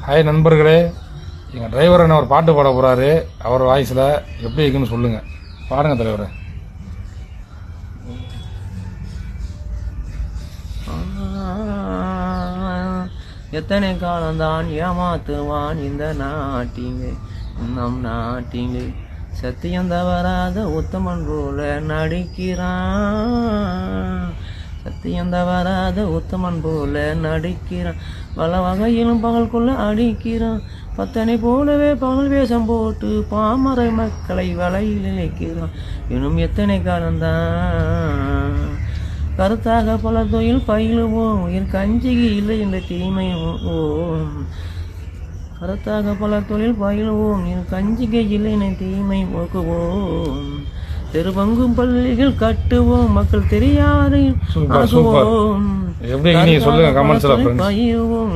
Hi நண்பர்களே, எங்கள் driver என்ன ஒரு பாட்டு பாட போகிறாரு. அவர் வாய்ஸில் எப்படி இருக்குன்னு சொல்லுங்கள். பாருங்க தலைவரை. எத்தனை காலம்தான் ஏமாத்துவான் இந்த நாட்டிலே, நம் நாட்டிலே சத்தியம் தவறாத உத்தமன் போல நடிக்கிறான். சத்தியம் தவறாத உத்தமன் போல நடிக்கிறான். பல வகையிலும் பகல் கொள்ள அடிக்கிறான். பத்தனை போலவே பகல் வேஷம் போட்டு பாமரை மக்களை வலையில் இழைக்கிறான். இன்னும் எத்தனை காலம்தான் கருத்தாக பல தொழில் பயிலுவோம், என் கஞ்சிக்கு இல்லை என்ற தீமையும். கருத்தாக பல தொழில் பயிலுவோம், என் கஞ்சிகை இல்லை என தீமை போக்குவோம். தெரு பங்கும் பள்ளிகள் கட்டுவோம், மக்கள் தெரியாதையும் எப்படி சொல்லுங்க கமெண்ட்ஸ்ல. பயிலுவோம்.